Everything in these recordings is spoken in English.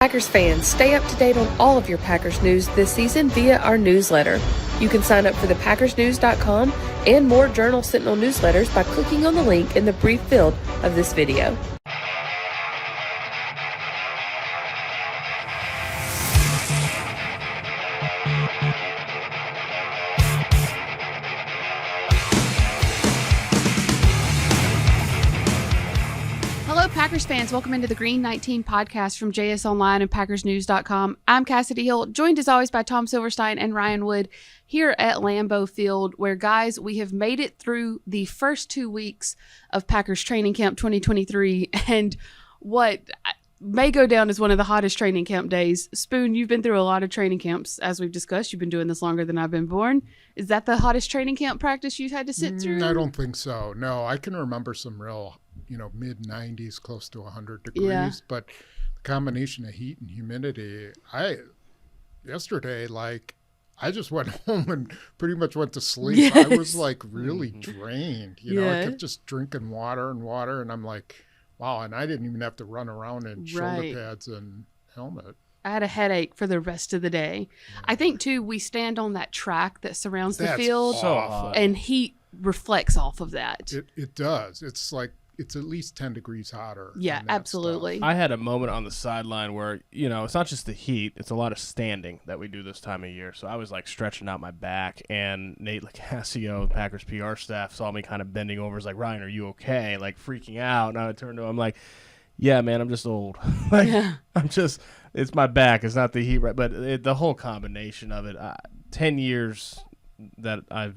Packers fans, stay up to date on all of your Packers news this season via our newsletter. You can sign up for the PackersNews.com and more Journal Sentinel newsletters by clicking on the link in the brief field of this video. Packers fans, welcome into the Green 19 podcast from JS Online and PackersNews.com. I'm Kassidy Hill, joined as always by Tom Silverstein and Ryan Wood here at Lambeau Field, where, guys, we have made it through the first 2 weeks of Packers Training Camp 2023, and what may go down as one of the hottest training camp days. Spoon, you've been through a lot of training camps, as we've discussed. You've been doing this longer than I've been born. Is that the hottest training camp practice you've had to sit through? I don't think so. No, I can remember some real mid-90s, close to 100 degrees. Yeah. But the combination of heat and humidity, yesterday, I just went home and pretty much went to sleep. Yes. I was really drained. I kept just drinking water, and I'm like, wow. And I didn't even have to run around in shoulder pads and helmet. I had a headache for the rest of the day. Yeah. I think, too, we stand on that track that surrounds the field, and heat reflects off of that. It does. It's at least 10 degrees hotter. Yeah, absolutely. I had a moment on the sideline where, it's not just the heat, it's a lot of standing that we do this time of year. So I was stretching out my back, and Nate Lacasio, the Packers PR staff, saw me kind of bending over. He's like, "Ryan, are you okay?" Freaking out. And I turned to him like, "Yeah, man, I'm just old." It's my back. It's not the heat. Right? But the whole combination of it, 10 years that I've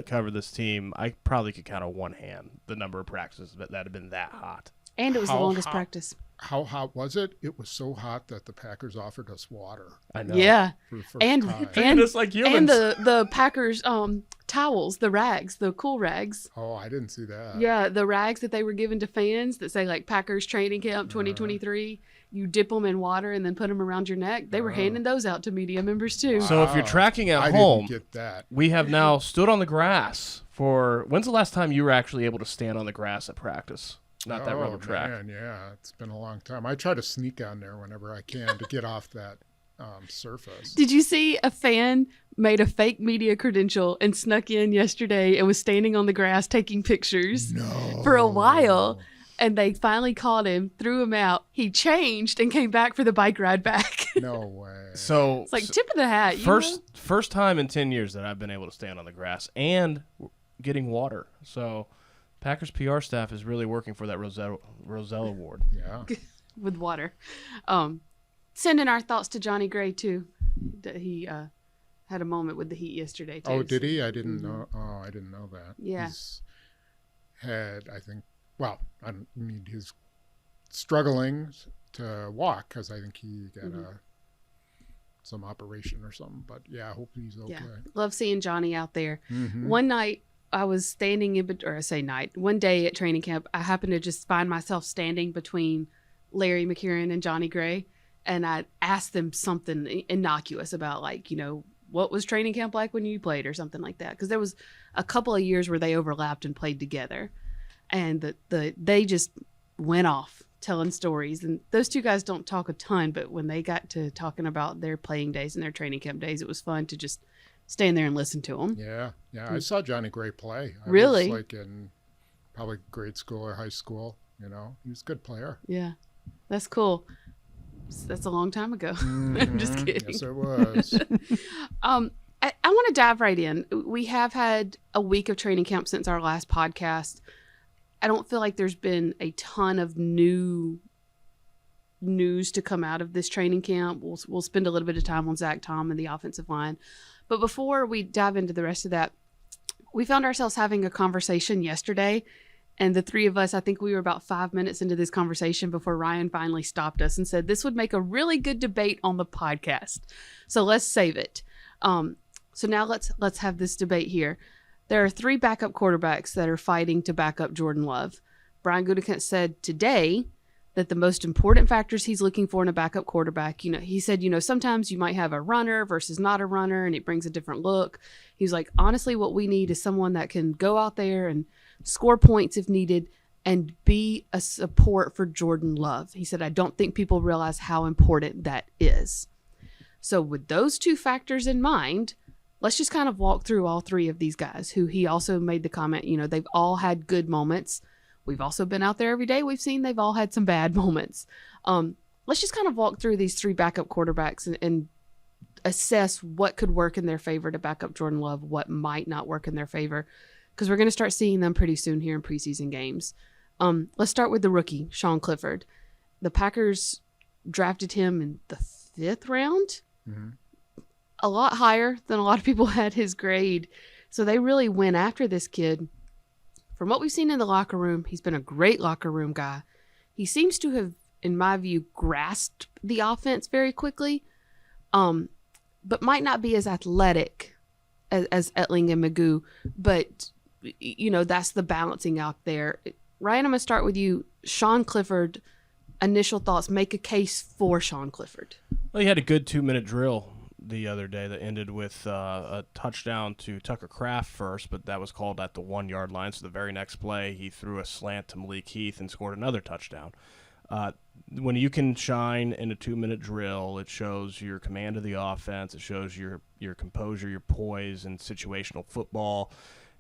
covered this team, I probably could count on one hand the number of practices that have been that hot. And it was the longest practice. How hot was it? It was so hot that the Packers offered us water. I know. Yeah. For the first time. And just like humans. And the Packers towels, the rags, the cool rags. Oh, I didn't see that. Yeah, the rags that they were given to fans that say Packers Training Camp 2023. You dip them in water and then put them around your neck. They were handing those out to media members too. Wow. So if you're tracking at I home, didn't get that. We have now stood on the grass for. When's the last time you were actually able to stand on the grass at practice? Not that rubber track. Man, yeah, it's been a long time. I try to sneak on there whenever I can to get off that surface. Did you see a fan made a fake media credential and snuck in yesterday and was standing on the grass taking pictures for a while? And they finally caught him, threw him out. He changed and came back for the bike ride back. No way. So it's tip of the hat. First time in 10 years that I've been able to stand on the grass and getting water. So Packers PR staff is really working for that Roselle Award. Yeah. With water. Sending our thoughts to Johnny Gray, too. He had a moment with the heat yesterday, too. Oh, did he? I didn't know. Oh, I didn't know that. Yeah. He's had, I think, he's struggling to walk because I think he got some operation or something. But, yeah, I hope he's okay. Yeah. Love seeing Johnny out there. Mm-hmm. One night, I was standing one day at training camp, I happened to just find myself standing between Larry McCarron and Johnny Gray. And I asked them something innocuous about, what was training camp like when you played or something like that? Because there was a couple of years where they overlapped and played together. And they just went off telling stories. And those two guys don't talk a ton, but when they got to talking about their playing days and their training camp days, it was fun to just stand there and listen to them. Yeah. I saw Johnny Gray play. Really? I was in probably grade school or high school. He was a good player. Yeah, that's cool. That's a long time ago. Mm-hmm. I'm just kidding. Yes, it was. I want to dive right in. We have had a week of training camp since our last podcast. I don't feel like there's been a ton of new news to come out of this training camp. We'll spend a little bit of time on Zach Tom and the offensive line. But before we dive into the rest of that, we found ourselves having a conversation yesterday. And the three of us, I think we were about 5 minutes into this conversation before Ryan finally stopped us and said, this would make a really good debate on the podcast. So let's save it. So now let's have this debate here. There are three backup quarterbacks that are fighting to back up Jordan Love. Brian Gutekunst said today that the most important factors he's looking for in a backup quarterback, he said, sometimes you might have a runner versus not a runner, and it brings a different look. He was like, honestly, what we need is someone that can go out there and score points if needed, and be a support for Jordan Love. He said, I don't think people realize how important that is. So with those two factors in mind, let's just kind of walk through all three of these guys who he also made the comment, they've all had good moments. We've also been out there every day. We've seen they've all had some bad moments. Let's just kind of walk through these three backup quarterbacks and assess what could work in their favor to back up Jordan Love, what might not work in their favor, because we're going to start seeing them pretty soon here in preseason games. Let's start with the rookie, Sean Clifford. The Packers drafted him in the 5th round, a lot higher than a lot of people had his grade. So they really went after this kid. From what we've seen in the locker room, he's been a great locker room guy. He seems to have, in my view, grasped the offense very quickly, but might not be as athletic as Etling and Magoo. But, that's the balancing out there. Ryan, I'm going to start with you. Sean Clifford, initial thoughts, make a case for Sean Clifford. Well, he had a good 2-minute drill the other day that ended with a touchdown to Tucker Kraft first, but that was called at the 1-yard line. So the very next play, he threw a slant to Malik Heath and scored another touchdown. When you can shine in a 2-minute drill, it shows your command of the offense. It shows your composure, your poise, and situational football.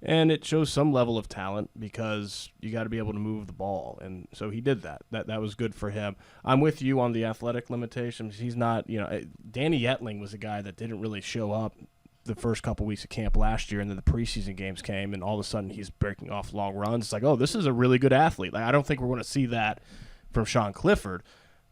And it shows some level of talent because you got to be able to move the ball. And so he did that. That was good for him. I'm with you on the athletic limitations. He's not, Danny Etling was a guy that didn't really show up the first couple weeks of camp last year, and then the preseason games came, and all of a sudden he's breaking off long runs. It's like, oh, this is a really good athlete. Like, I don't think we're going to see that from Sean Clifford,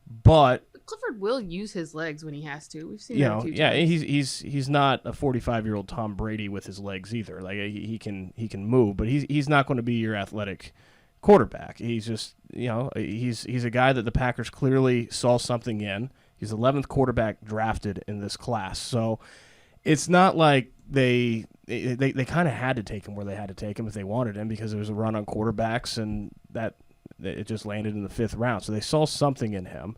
but Clifford will use his legs when he has to. We've seen that a few times. He's not a 45-year-old Tom Brady with his legs either. Like he can move, but he's not going to be your athletic quarterback. He's just he's a guy that the Packers clearly saw something in. He's the 11th quarterback drafted in this class, so it's not like they kind of had to take him where they had to take him if they wanted him, because there was a run on quarterbacks and that it just landed in the 5th round. So they saw something in him.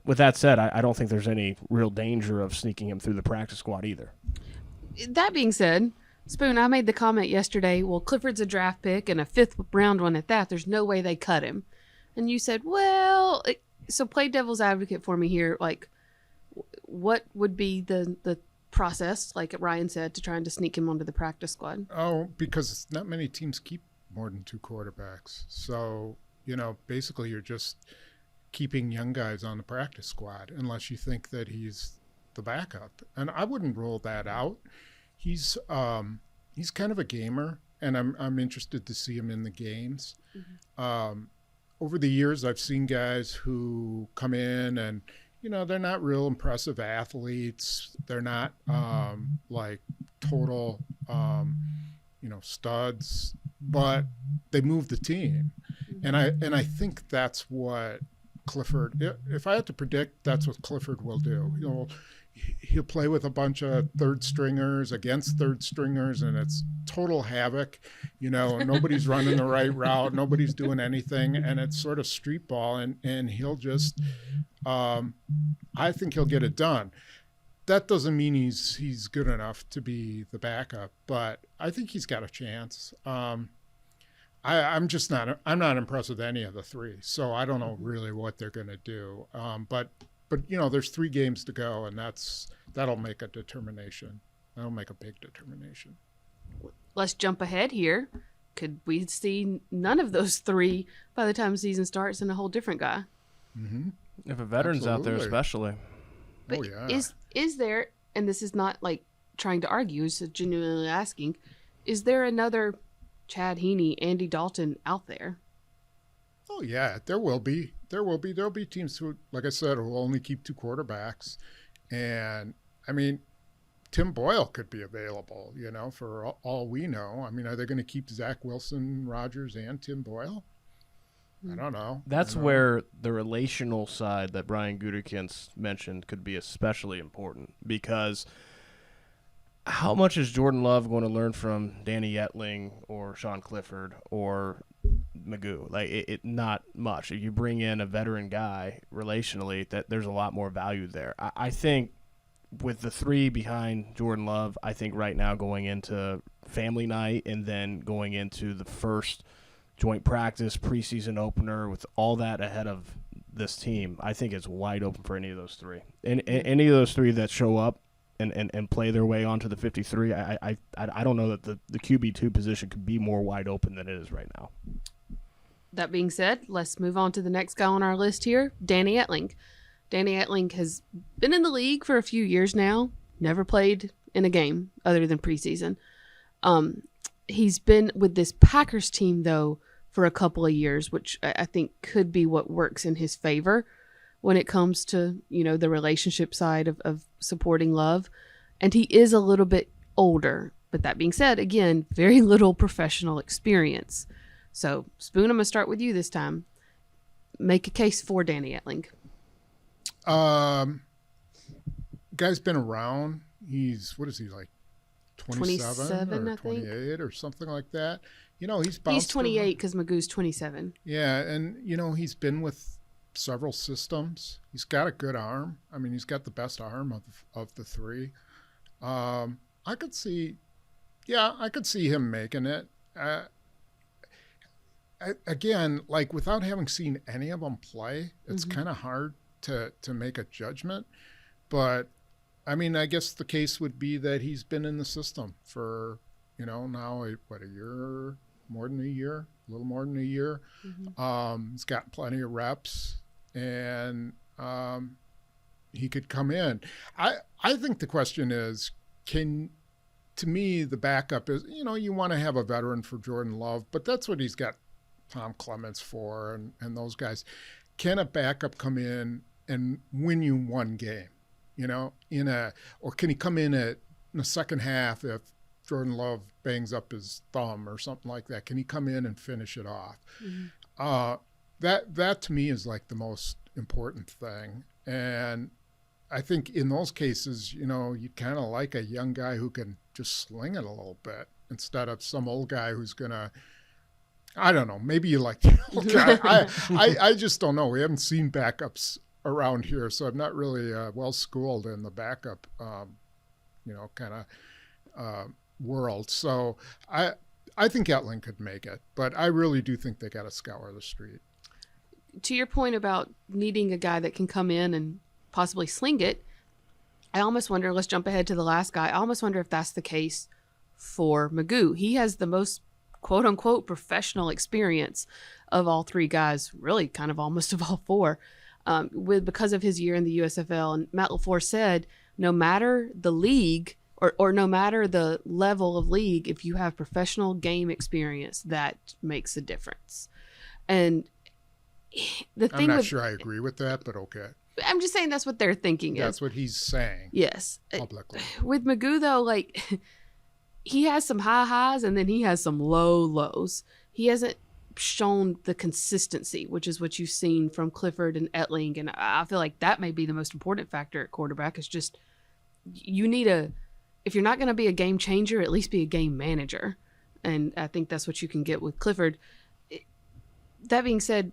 With that said, I don't think there's any real danger of sneaking him through the practice squad either. That being said, Spoon, I made the comment yesterday, well, Clifford's a draft pick and a 5th round one at that. There's no way they cut him. And you said, so play devil's advocate for me here. Like, what would be the process, like Ryan said, to trying to sneak him onto the practice squad? Oh, because not many teams keep more than 2 quarterbacks. So, basically you're just keeping young guys on the practice squad unless you think that he's the backup. And I wouldn't rule that out. He's kind of a gamer, and I'm interested to see him in the games. Over the years, I've seen guys who come in and, they're not real impressive athletes. They're not like total, studs, but they move the team. And I think that's what Clifford, if I had to predict, that's what Clifford will do. He'll play with a bunch of 3rd stringers against 3rd stringers, and it's total havoc. Nobody's running the right route, nobody's doing anything, and it's sort of street ball, and he'll just I think he'll get it done. That doesn't mean he's good enough to be the backup, but I think he's got a chance. I'm not impressed with any of the 3, so I don't know really what they're going to do. But there's 3 games to go, and that'll make a determination. That'll make a big determination. Let's jump ahead here. Could we see none of those 3 by the time the season starts and a whole different guy? Mm-hmm. If a veteran's out there, especially. But oh yeah. Is there? And this is not like trying to argue. It's genuinely asking. Is there another Chad Heaney, Andy Dalton out there? Oh yeah, there will be. There'll be teams who, like I said, will only keep 2 quarterbacks, and I mean, Tim Boyle could be available. For all we know. I mean, are they going to keep Zach Wilson, Rodgers, and Tim Boyle? I don't know. That's where the relational side that Brian Gutekunst mentioned could be especially important, because how much is Jordan Love going to learn from Danny Etling or Sean Clifford or Magoo? Like, it not much. If you bring in a veteran guy relationally, that there's a lot more value there. I think with the 3 behind Jordan Love, I think right now going into family night and then going into the first joint practice, preseason opener, with all that ahead of this team, I think it's wide open for any of those three. And any of those three that show up and play their way onto the 53, I don't know that the QB2 position could be more wide open than it is right now. That being said, let's move on to the next guy on our list here, Danny Etling. Danny Etling has been in the league for a few years now, never played in a game other than preseason. He's been with this Packers team, though, for a couple of years, which I think could be what works in his favor when it comes to, the relationship side of supporting love. And he is a little bit older. But that being said, again, very little professional experience. So, Spoon, I'm going to start with you this time. Make a case for Danny Etling. Guy's been around. What is he, like 27 or 28 or something like that? He's bounced. He's 28 because Magoo's 27. Yeah, and, he's been with several systems. He's got a good arm. I mean, he's got the best arm of the three. I could see him making it. Again, like without having seen any of them play, it's kind of hard to make a judgment. But, I mean, I guess the case would be that he's been in the system for, now, a year, more than a year, a little more than a year. He's got plenty of reps, and he could come in. I think the question is, to me, the backup is, you want to have a veteran for Jordan Love, but that's what he's got Tom Clements for and those guys. Can a backup come in and win you one game, or can he come in the second half if Jordan Love bangs up his thumb or something like that? Can he come in and finish it off? That to me is like the most important thing. And I think in those cases, you kind of like a young guy who can just sling it a little bit instead of some old guy who's going to, I don't know, maybe you like the old guy. I just don't know. We haven't seen backups around here, so I'm not really well-schooled in the backup, kind of world. So I think Etling could make it, but I really do think they got to scour the street. To your point about needing a guy that can come in and possibly sling it, I almost wonder, let's jump ahead to the last guy, I almost wonder if that's the case for Magoo. He has the most quote-unquote professional experience of all three guys, really kind of almost of all four, because of his year in the USFL. And Matt LaFleur said, no matter the league or no matter the level of league, if you have professional game experience, that makes a difference. And the thing I'm not sure I agree with that, but okay. I'm just saying that's what they're thinking. That's what he's saying. Yes. Publicly. With Magoo, though, like, he has some high highs and then he has some low lows. He hasn't shown the consistency, which is what you've seen from Clifford and Etling. And I feel like that may be the most important factor at quarterback, is just you need if you're not going to be a game changer, at least be a game manager. And I think that's what you can get with Clifford. That being said,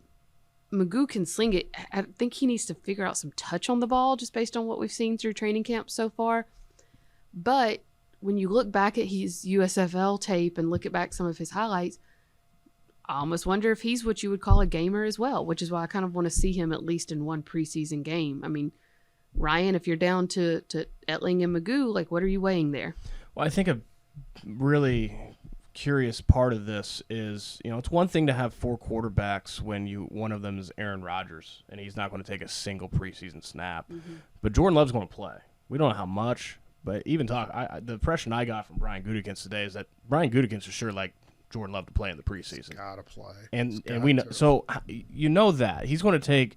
Magoo can sling it. I think he needs to figure out some touch on the ball just based on what we've seen through training camp so far. But when you look back at his USFL tape and look at back some of his highlights, I almost wonder if he's what you would call a gamer as well, which is why I kind of want to see him at least in one preseason game. I mean, Ryan, if you're down to Etling and Magoo, like, what are you weighing there? Well, I think a really curious part of this is, it's one thing to have four quarterbacks when one of them is Aaron Rodgers and he's not going to take a single preseason snap. But Jordan Love's going to play. We don't know how much, but even the impression I got from Brian Gutekunst today is that Brian Gutekunst is sure like Jordan Love to play in the preseason. He's got to play. And we know, so that he's going to take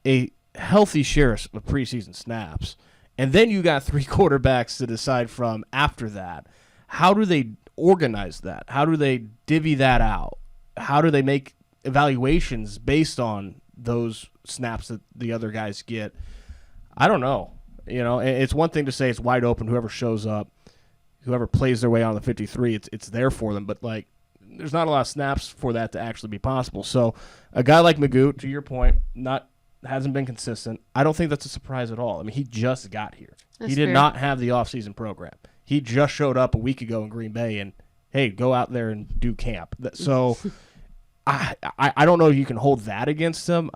a healthy share of preseason snaps. And then you got three quarterbacks to decide from after that. How do they organize that? How do they divvy that out? How do they make evaluations based on those snaps that the other guys get? I don't know. It's one thing to say it's wide open. Whoever shows up, whoever plays their way on the 53, it's there for them. But, like, there's not a lot of snaps for that to actually be possible. So a guy like Magoo, to your point, hasn't been consistent. I don't think that's a surprise at all. I mean, he just got here. He did not have the offseason program. He just showed up a week ago in Green Bay and, hey, go out there and do camp. So I don't know if you can hold that against him.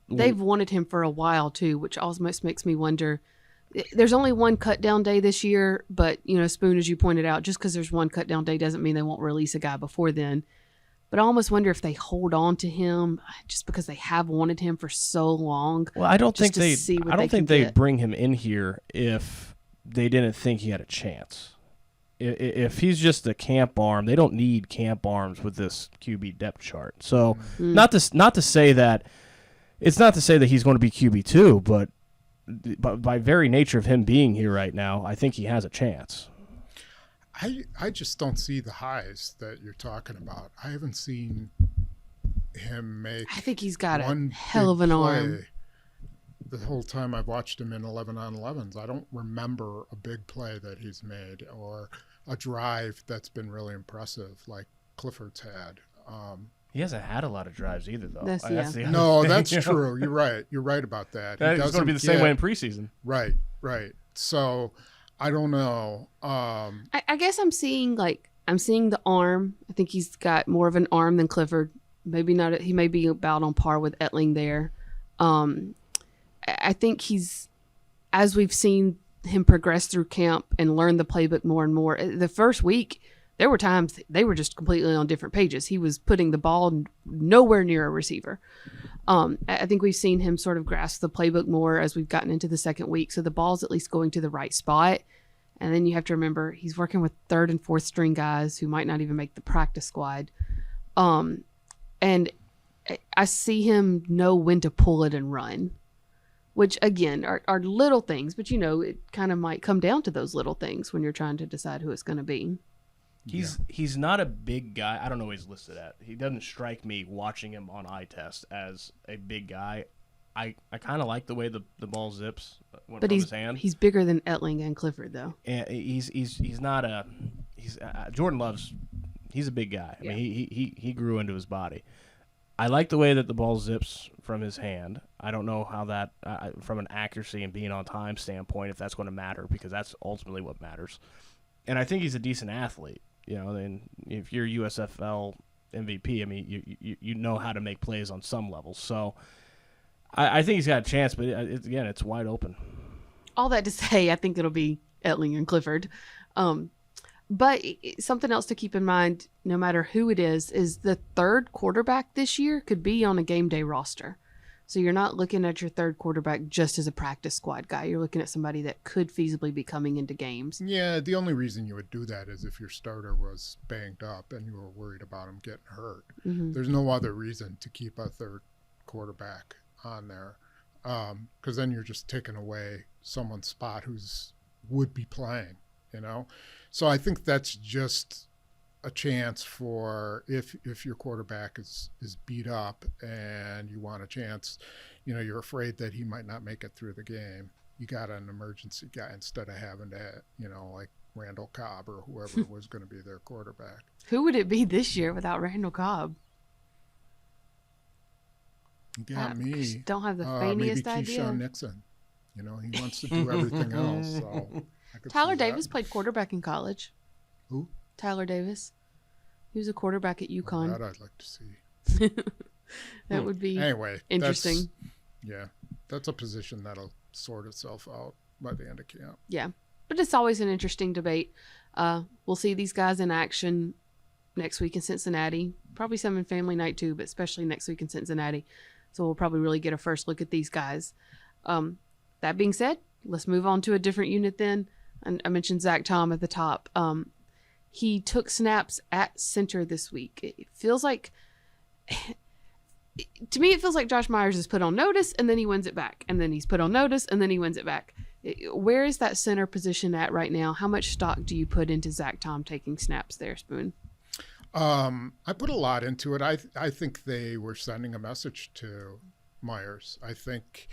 They've wanted him for a while too, which almost makes me wonder. There's only one cut down day this year, but Spoon, as you pointed out, just because there's one cut down day doesn't mean they won't release a guy before then. But I almost wonder if they hold on to him just because they have wanted him for so long. Well, I don't think they'd get. bring him in here if they didn't think he had a chance. If he's just a camp arm, they don't need camp arms with this QB depth chart. So not to say that he's going to be QB2, but by very nature of him being here right now, I think he has a chance. I just don't see the highs that you're talking about. I haven't seen him make. I think he's got one a hell of an arm. The whole time I've watched him in 11-on-11s, I don't remember a big play that he's made or a drive that's been really impressive like Clifford's had. He hasn't had a lot of drives either, though. That's the That's true. You're right. You're right about that. It's going to be the same way in preseason. Right. So I don't know. I guess I'm seeing the arm. I think he's got more of an arm than Clifford. Maybe not. He may be about on par with Etling there. I think as we've seen him progress through camp and learn the playbook more and more. The first week, there were times they were just completely on different pages. He was putting the ball nowhere near a receiver. I think we've seen him sort of grasp the playbook more as we've gotten into the second week. So the ball's at least going to the right spot. And then you have to remember he's working with third and fourth string guys who might not even make the practice squad. And I see him know when to pull it and run, which again are little things, but it kind of might come down to those little things when you're trying to decide who it's going to be. He's not a big guy. I don't know what he's listed at. He doesn't strike me watching him on eye test as a big guy. I kind of like the way the ball zips from his hand. He's bigger than Etling and Clifford though. And he's not a Jordan Love's. He's a big guy. Yeah. I mean, he grew into his body. I like the way that the ball zips from his hand. I don't know how that, from an accuracy and being on time standpoint, if that's going to matter, because that's ultimately what matters. And I think he's a decent athlete. And if you're USFL MVP, I mean, you know how to make plays on some levels. So I think he's got a chance, but it's wide open. All that to say, I think it'll be Etling and Clifford. But something else to keep in mind, no matter who it is the third quarterback this year could be on a game day roster. So you're not looking at your third quarterback just as a practice squad guy. You're looking at somebody that could feasibly be coming into games. Yeah, the only reason you would do that is if your starter was banged up and you were worried about him getting hurt. Mm-hmm. There's no other reason to keep a third quarterback on there, because then you're just taking away someone's spot who's would be playing, So I think that's just a chance for if your quarterback is beat up and you want a chance, you're afraid that he might not make it through the game. You got an emergency guy instead of having to, like Randall Cobb or whoever was going to be their quarterback. Who would it be this year without Randall Cobb? You got me. Don't have the faintest idea. Maybe Keyshawn Nixon. He wants to do everything else. So Tyler Davis played quarterback in college. Who? Tyler Davis. He was a quarterback at UConn. That I'd like to see. That would be interesting. That's a position that'll sort itself out by the end of camp. Yeah, but it's always an interesting debate. We'll see these guys in action next week in Cincinnati. Probably some in family night too, but especially next week in Cincinnati. So we'll probably really get a first look at these guys. That being said, let's move on to a different unit then. And I mentioned Zach Tom at the top. He took snaps at center this week. It feels like, to me, it feels like Josh Myers is put on notice and then he wins it back. And then he's put on notice and then he wins it back. Where is that center position at right now? How much stock do you put into Zach Tom taking snaps there, Spoon? I put a lot into it. I think they were sending a message to Myers. I think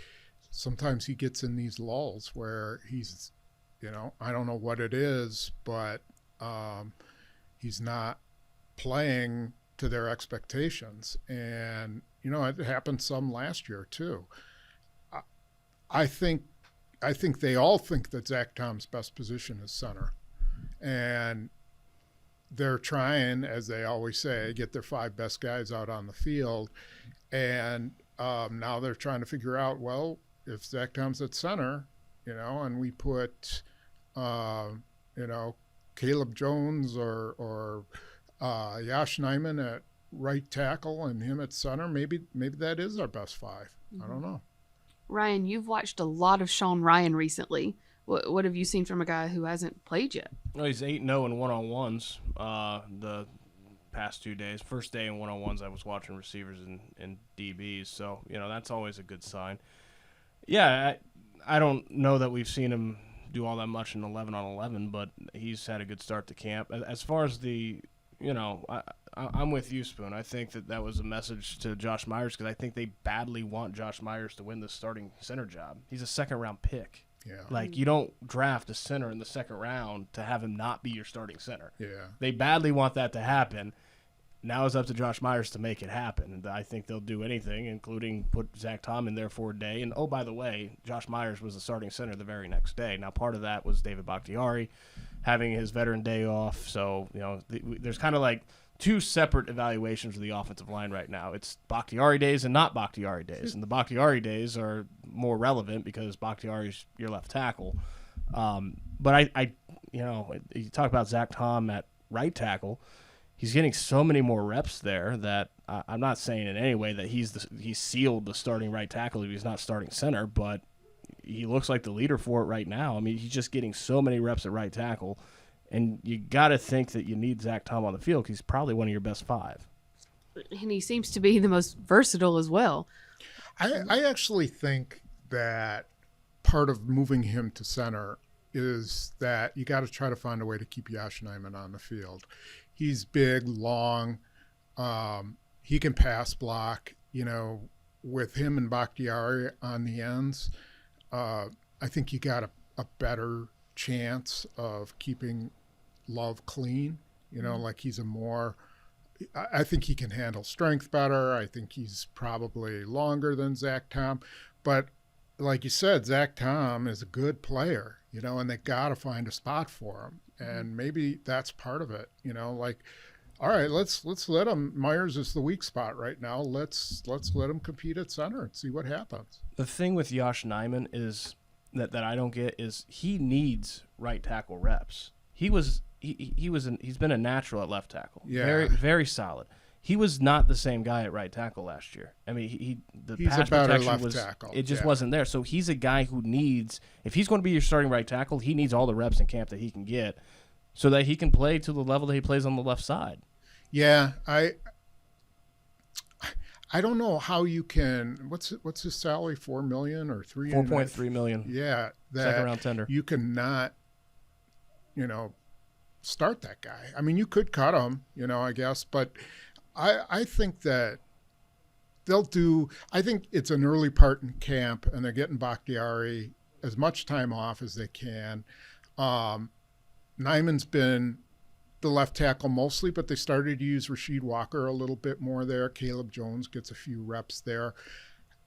sometimes he gets in these lulls where he's, I don't know what it is, but he's not playing to their expectations. And, it happened some last year too. I think they all think that Zach Tom's best position is center. And they're trying, as they always say, get their 5 best guys out on the field. And now they're trying to figure out, well, if Zach Tom's at center, and we put, Caleb Jones or Josh Neiman at right tackle and him at center, maybe that is our best 5. I don't know. Ryan, you've watched a lot of Sean Ryan recently. What have you seen from a guy who hasn't played yet? Well, he's 8-0 in one-on-ones the past 2 days. First day in one-on-ones, I was watching receivers and DBs, so that's always a good sign. Yeah, I don't know that we've seen him do all that much in 11-on-11, but he's had a good start to camp. As far as the, I'm with you, Spoon. I think that was a message to Josh Myers because I think they badly want Josh Myers to win the starting center job. He's a second-round pick. Yeah. Like, you don't draft a center in the second round to have him not be your starting center. Yeah. They badly want that to happen. Now it's up to Josh Myers to make it happen. And I think they'll do anything, including put Zach Tom in there for a day. And, oh, by the way, Josh Myers was the starting center the very next day. Now, part of that was David Bakhtiari having his veteran day off. So, there's kind of like 2 separate evaluations of the offensive line right now. It's Bakhtiari days and not Bakhtiari days. And the Bakhtiari days are more relevant because Bakhtiari's your left tackle. But you talk about Zach Tom at right tackle. He's getting so many more reps there that I'm not saying in any way that he's sealed the starting right tackle if he's not starting center, but he looks like the leader for it right now. I mean, he's just getting so many reps at right tackle. And you got to think that you need Zach Tom on the field because he's probably one of your best 5. And he seems to be the most versatile as well. I actually think that part of moving him to center is that you got to try to find a way to keep Josh Neiman on the field. He's big, long. He can pass block. With him and Bakhtiari on the ends, I think you got a better chance of keeping Love clean. Like he's I think he can handle strength better. I think he's probably longer than Zach Tom. But like you said, Zach Tom is a good player, and they got to find a spot for him. And maybe that's part of it, like, all right, let's let him. Myers is the weak spot right now. Let's let him compete at center and see what happens. The thing with Josh Neiman is that I don't get is he needs right tackle reps. He's been a natural at left tackle. Yeah. Very, very solid. He was not the same guy at right tackle last year. I mean, he's pass a better protection left tackle. It just wasn't there. So he's a guy who needs, if he's going to be your starting right tackle, he needs all the reps in camp that he can get so that he can play to the level that he plays on the left side. Yeah, I don't know how you can. What's his salary? $4 million or $4.3 million. Yeah, second round tender. You cannot, start that guy. I mean, you could cut him, I guess, but I think that they'll do. I think it's an early part in camp, and they're getting Bakhtiari as much time off as they can. Neiman's been the left tackle mostly, but they started to use Rasheed Walker a little bit more there. Caleb Jones gets a few reps there.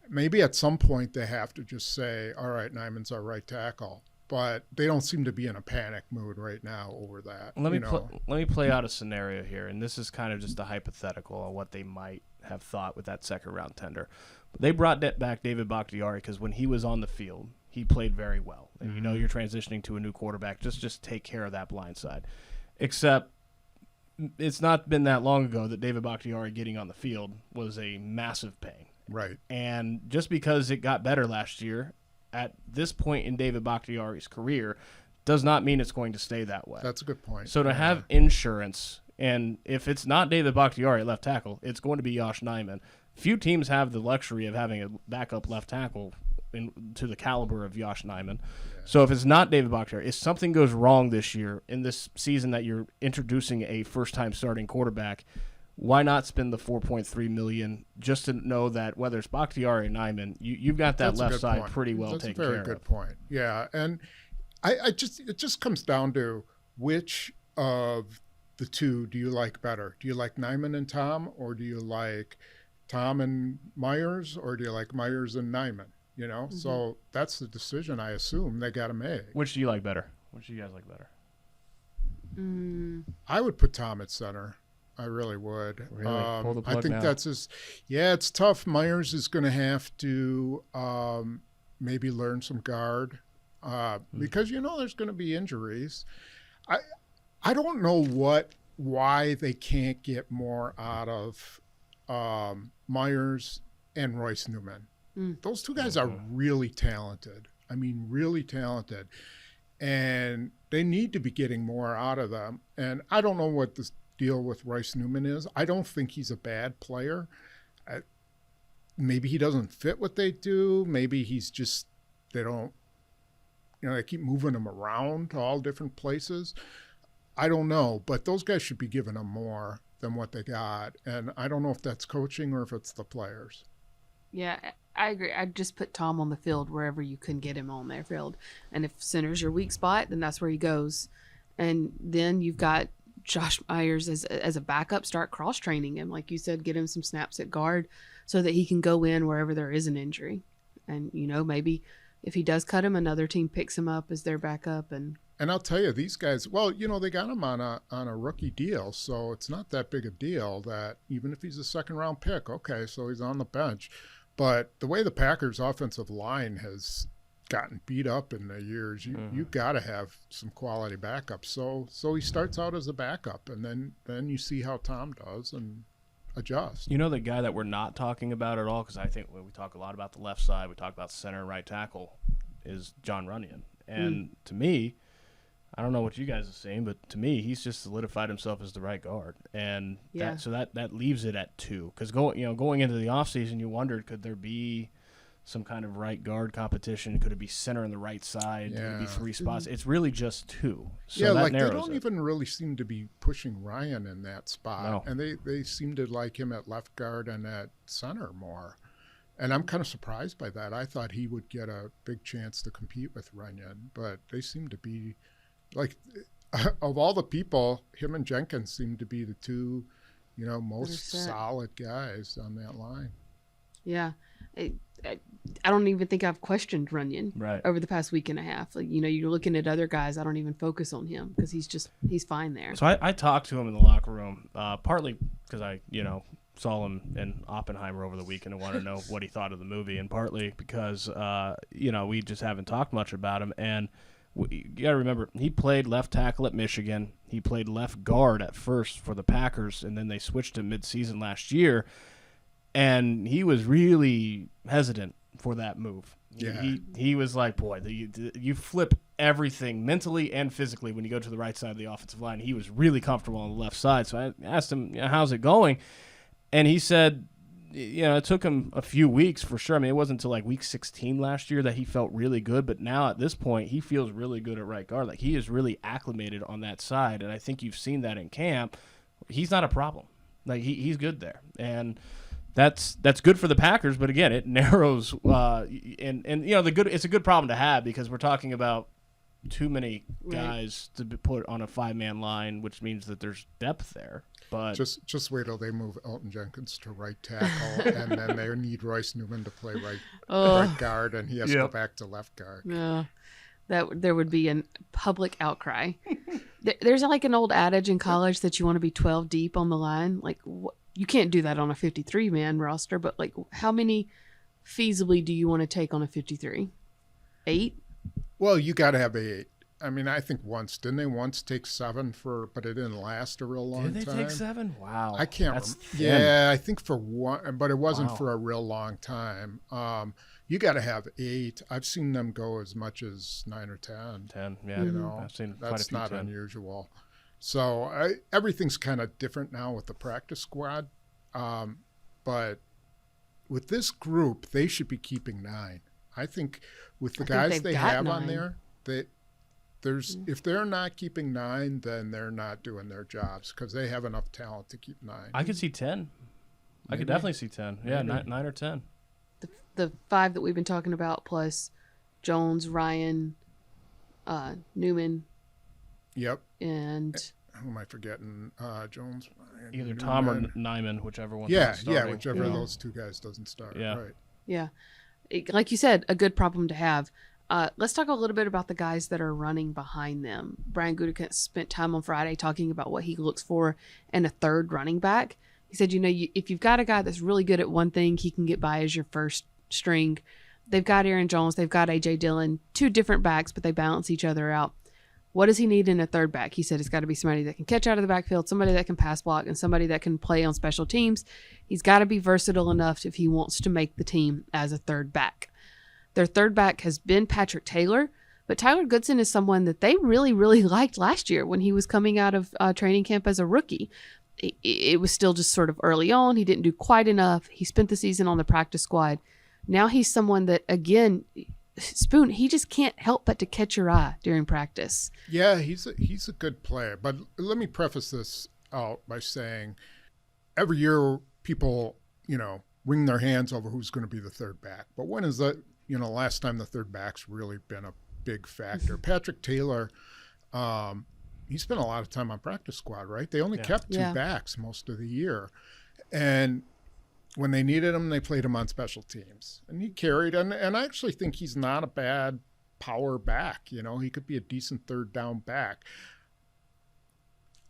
Maybe at some point they have to just say, all right, Neiman's our right tackle. But they don't seem to be in a panic mood right now over that. Let me play out a scenario here, and this is kind of just a hypothetical on what they might have thought with that second round tender. But they brought back David Bakhtiari because when he was on the field, he played very well. And you're transitioning to a new quarterback. Just take care of that blind side. Except it's not been that long ago that David Bakhtiari getting on the field was a massive pain. Right. And just because it got better last year, at this point in David Bakhtiari's career, does not mean it's going to stay that way. That's a good point. So to have insurance, and if it's not David Bakhtiari at left tackle, it's going to be Josh Neiman. Few teams have the luxury of having a backup left tackle to the caliber of Josh Neiman. Yeah. So if it's not David Bakhtiari, if something goes wrong this year in this season that you're introducing a first-time starting quarterback, why not spend the $4.3 million just to know that whether it's Bakhtiari or Neiman, you've got that left side pretty well taken care of. That's a very good point. Yeah, and it just comes down to which of the two do you like better? Do you like Neiman and Tom, or do you like Tom and Myers, or do you like Myers and Neiman? So that's the decision I assume they got to make. Which do you like better? Which do you guys like better? I would put Tom at center. I really would. Really? Pull the plug I think now. that's his. Yeah, it's tough. Myers is going to have to maybe learn some guard because there's going to be injuries. I don't know why they can't get more out of Myers and Royce Newman. Those two guys are really talented. I mean, really talented. And they need to be getting more out of them. And I don't know what this deal with Royce Newman is. I don't think he's a bad player. Maybe he doesn't fit what they do. Maybe he's just, they don't, they keep moving him around to all different places. I don't know, but those guys should be giving them more than what they got. And I don't know if that's coaching or if it's the players. Yeah, I agree. I'd just put Tom on the field wherever you can get him on their field. And if center's your weak spot, then that's where he goes. And then you've got Josh Myers as a backup, start cross-training him. Like you said, get him some snaps at guard so that he can go in wherever there is an injury. And, maybe if he does cut him, another team picks him up as their backup. And I'll tell you, these guys, well, they got him on a rookie deal, so it's not that big a deal that even if he's a second-round pick, okay, so he's on the bench. But the way the Packers' offensive line has gotten beat up in the years, you got to have some quality backups. So he starts out as a backup, and then you see how Tom does and adjust. The guy that we're not talking about at all, because I think when we talk a lot about the left side, we talk about center and right tackle, is John Runyon. And to me, I don't know what you guys have seen, but to me, he's just solidified himself as the right guard, and that leaves it at 2. Because going into the offseason, you wondered, could there be some kind of right guard competition? Could it be center on the right side? Could it be 3 spots? It's really just 2. So that they narrows don't it. even really seem to be pushing Ryan in that spot, No. and they seem to like him at left guard and at center more. And I'm kind of surprised by that. I thought he would get a big chance to compete with Runyon, but they seem to be. Like, of all the people, him and Jenkins seem to be the two, most solid guys on that line. yeah, I don't even think I've questioned Runyon over the past week and a half. Like, you're looking at other guys. I don't even focus on him because he's fine there. So I talked to him in the locker room, partly because I, saw him in Oppenheimer over the weekend and wanted to know what he thought of the movie, and partly because, we just haven't talked much about him. And you got to remember, he played left tackle at Michigan. He played left guard at first for the Packers, and then they switched him midseason last year. And he was really hesitant for that move. Yeah. He was like, boy, you flip everything mentally and physically when you go to the right side of the offensive line. He was really comfortable on the left side. So I asked him, how's it going? And he said, it took him a few weeks for sure. I mean, it wasn't until like week 16 last year that he felt really good. But now at this point, he feels really good at right guard. Like, he is really acclimated on that side. And I think you've seen that in camp. He's not a problem. Like, he's good there. And that's good for the Packers. But again, it narrows. It's a good problem to have because we're talking about too many guys to be put on a 5-man line, which means that there's depth there. But just wait till they move Elton Jenkins to right tackle, and then they need Royce Newman to play right guard, and he has to go back to left guard. There would be a public outcry. There's like an old adage in college that you want to be 12 deep on the line. Like, you can't do that on a 53-man roster, but like, how many feasibly do you want to take on a 53? 8? Well, you got to have 8. I mean, I think didn't they once take 7 but it didn't last a real long time? Did they take 7? Wow. I can't remember. Yeah, I think for one, but it wasn't for a real long time. You got to have 8. I've seen them go as much as 9 or 10. 10, yeah. I've seen quite a few. That's not unusual. So everything's kind of different now with the practice squad. But with this group, they should be keeping 9. I think with the guys they have 9 on there, if they're not keeping 9, then they're not doing their jobs because they have enough talent to keep 9. I could see 10. I could definitely see 10. Yeah, 9 or 10. The 5 that we've been talking about plus Jones, Ryan, Newman. Yep. And who am I forgetting? Jones. Ryan, either Newman. Tom or Nyman, whichever one. Yeah, whichever of those two guys doesn't start. Yeah. Right. Yeah. Like you said, a good problem to have. Let's talk a little bit about the guys that are running behind them. Brian Gutekunst spent time on Friday talking about what he looks for in a third running back. He said, if you've got a guy that's really good at one thing, he can get by as your first string. They've got Aaron Jones. They've got A.J. Dillon. Two different backs, but they balance each other out. What does he need in a third back? He said it's got to be somebody that can catch out of the backfield, somebody that can pass block, and somebody that can play on special teams. He's got to be versatile enough if he wants to make the team as a third back. Their third back has been Patrick Taylor, but Tyler Goodson is someone that they really, really liked last year when he was coming out of training camp as a rookie. It was still just sort of early on. He didn't do quite enough. He spent the season on the practice squad. Now he's someone that, again, Spoon, he just can't help but to catch your eye during practice. Yeah, he's a good player. But let me preface this out by saying every year people, wring their hands over who's going to be the third back. But when is that, last time the third back's really been a big factor? Patrick Taylor, he spent a lot of time on practice squad, right? They only kept two backs most of the year. And when they needed him, they played him on special teams. And he carried, and I actually think he's not a bad power back. He could be a decent third down back.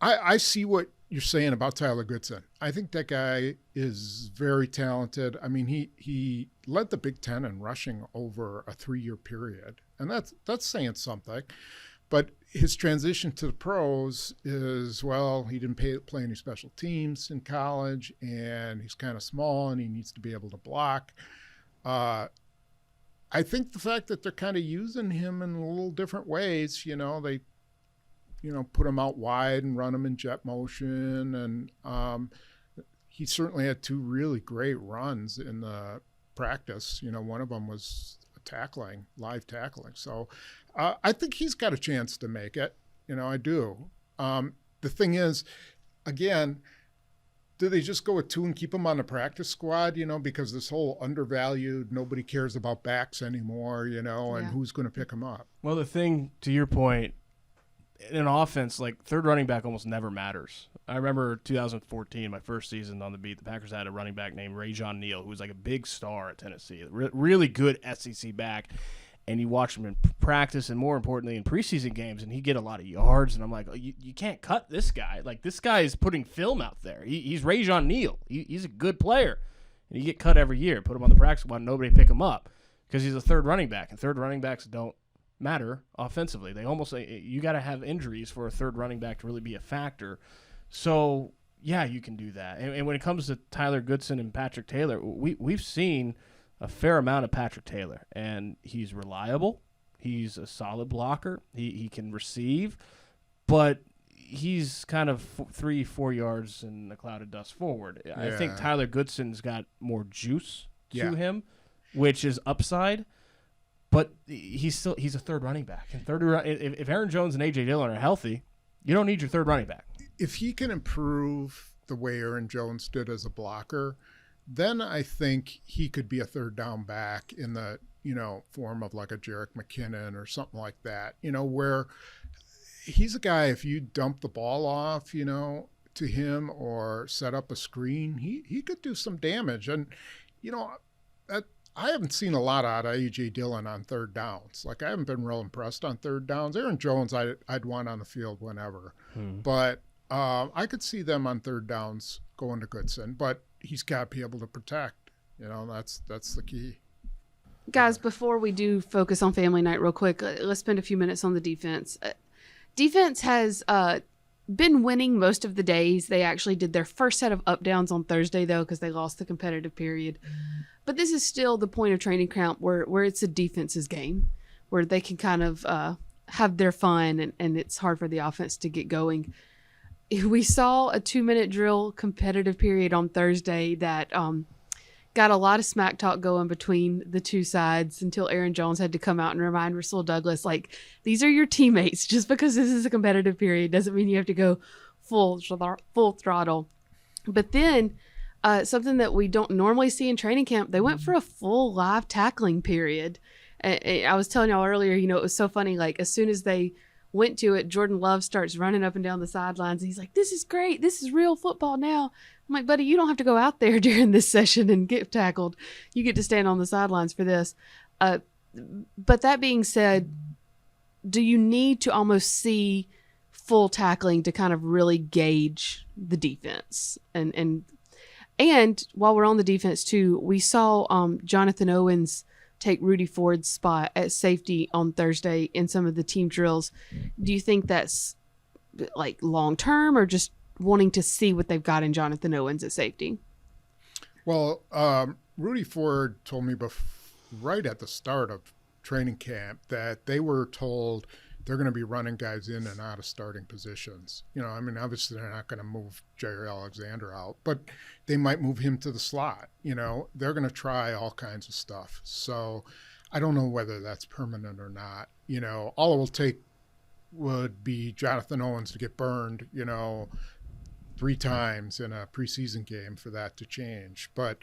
I see what you're saying about Tyler Goodson. I think that guy is very talented. I mean, he led the Big Ten in rushing over a 3-year period. And that's saying something. But his transition to the pros is, he didn't play any special teams in college, and he's kind of small, and he needs to be able to block. I think the fact that they're kind of using him in a little different ways, they, put him out wide and run him in jet motion, and he certainly had 2 really great runs in the practice. One of them was live tackling. So I think he's got a chance to make it. I do. The thing is, again, do they just go with 2 and keep him on the practice squad, because this whole undervalued, nobody cares about backs anymore, and who's going to pick him up? Well, the thing, to your point, in an offense, like third running back almost never matters. I remember 2014, my first season on the beat, the Packers had a running back named Rajon Neal, who was like a big star at Tennessee, really good SEC back. And you watch him in practice and, more importantly, in preseason games, and he'd get a lot of yards. And I'm like, you can't cut this guy. Like, this guy is putting film out there. He's Rajon Neal. He's a good player. And you get cut every year. Put him on the practice squad, nobody pick him up because he's a third running back. And third running backs don't matter offensively. They almost say you got to have injuries for a third running back to really be a factor. So, yeah, you can do that. And when it comes to Tyler Goodson and Patrick Taylor, we've seen a fair amount of Patrick Taylor, and he's reliable. He's a solid blocker. He can receive, but he's kind of 3-4 yards in a cloud of dust forward. Yeah. I think Tyler Goodson's got more juice to him, which is upside. But he's a third running back. And if Aaron Jones and A.J. Dillon are healthy, you don't need your third running back. If he can improve the way Aaron Jones did as a blocker, then I think he could be a third down back in the, form of like a Jerick McKinnon or something like that, where he's a guy, if you dump the ball off, to him or set up a screen, he could do some damage. And, I haven't seen a lot out of A.J. Dillon on third downs. Like, I haven't been real impressed on third downs. Aaron Jones, I'd want on the field whenever. But I could see them on third downs going to Goodson. But he's got to be able to protect. That's the key. Guys, before we do focus on family night real quick, let's spend a few minutes on the defense. Defense has been winning most of the days. They actually did their first set of up downs on Thursday, though, because they lost the competitive period. But this is still the point of training camp where it's a defense's game, where they can kind of have their fun, and it's hard for the offense to get going. We saw a 2-minute drill competitive period on Thursday that got a lot of smack talk going between the two sides until Aaron Jones had to come out and remind Rasul Douglas, like, these are your teammates. Just because this is a competitive period doesn't mean you have to go full throttle. But then something that we don't normally see in training camp, they went for a full live tackling period. I was telling y'all earlier, it was so funny. Like, as soon as they went to it, Jordan Love starts running up and down the sidelines. And he's like, this is great. This is real football now. I'm like, buddy, you don't have to go out there during this session and get tackled. You get to stand on the sidelines for this. But that being said, do you need to almost see full tackling to kind of really gauge the defense? And while we're on the defense too, we saw Jonathan Owens take Rudy Ford's spot at safety on Thursday in some of the team drills. Do you think that's like long term, or just wanting to see what they've got in Jonathan Owens at safety? Well, Rudy Ford told me right at the start of training camp that they were told they're going to be running guys in and out of starting positions. I mean, obviously they're not going to move Jair Alexander out, but they might move him to the slot. They're going to try all kinds of stuff. So I don't know whether that's permanent or not. All it will take would be Jonathan Owens to get burned, 3 times in a preseason game for that to change. But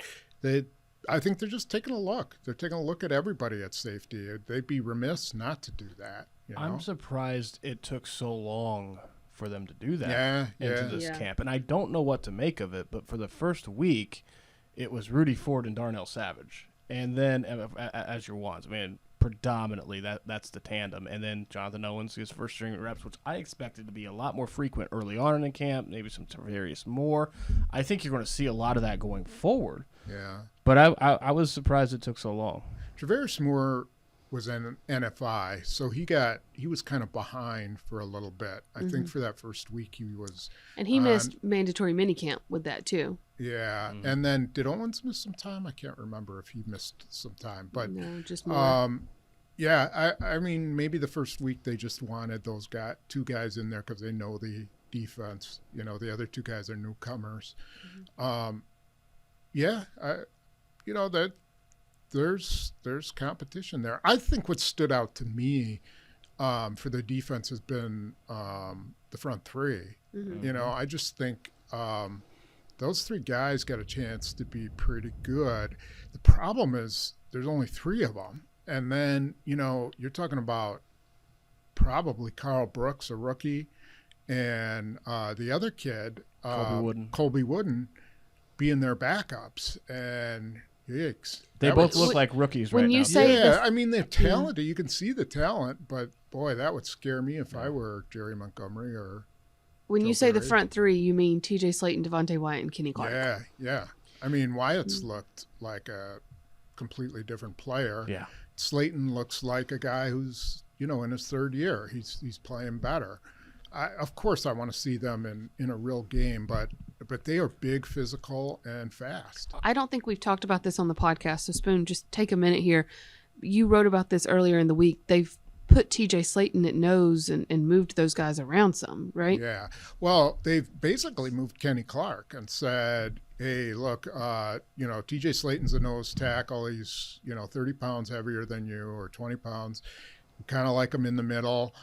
I think they're just taking a look. They're taking a look at everybody at safety. They'd be remiss not to do that. I'm surprised it took so long for them to do that into this camp. And I don't know what to make of it, but for the first week, it was Rudy Ford and Darnell Savage. And then, as your ones, I mean, predominantly that's the tandem. And then Jonathan Owens, his first string reps, which I expected to be a lot more frequent early on in the camp, maybe some various more. I think you're going to see a lot of that going forward. Yeah. But I was surprised it took so long. Travaris Moore was an NFI, so he was kind of behind for a little bit. I think for that first week he was. And he missed mandatory minicamp with that too. Yeah, and then did Owens miss some time? I can't remember if he missed some time, but no, just more. Yeah, I mean maybe the first week they just wanted those 2 guys in there because they know the defense. The other 2 guys are newcomers. That. There's competition there. I think what stood out to me for the defense has been the front 3. I just think those 3 guys got a chance to be pretty good. The problem is there's only 3 of them. And then, you're talking about probably Carl Brooks, a rookie, and the other kid, Colby Wooden, being their backups. And yikes. They both look like rookies right now. You say I mean, they're talented. You can see the talent, but boy, that would scare me if I were Jerry Montgomery or. When you say the front 3, you mean T.J. Slayton, Devontae Wyatt, and Kenny Clark. Yeah. I mean, Wyatt's looked like a completely different player. Yeah. Slayton looks like a guy who's in his 3rd year. He's playing better. Of course, I want to see them in a real game, but they are big, physical, and fast. I don't think we've talked about this on the podcast, so Spoon, just take a minute here. You wrote about this earlier in the week. They've put T.J. Slayton at nose and moved those guys around some, right? Yeah. Well, they've basically moved Kenny Clark and said, hey, look, T.J. Slayton's a nose tackle. He's, 30 pounds heavier than you or 20 pounds. You kind of like him in the middle.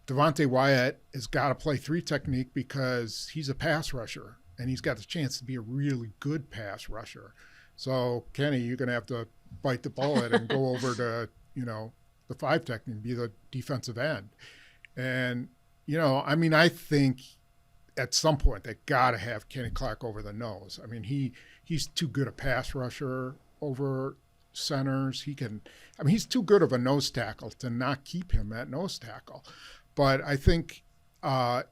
Devontae Wyatt has got to play 3 technique because he's a pass rusher, and he's got the chance to be a really good pass rusher. So, Kenny, you're going to have to bite the bullet and go over to, the 5 technique, be the defensive end. And, I think at some point they got to have Kenny Clark over the nose. I mean, he's too good a pass rusher over centers. He's too good of a nose tackle to not keep him at nose tackle. But I think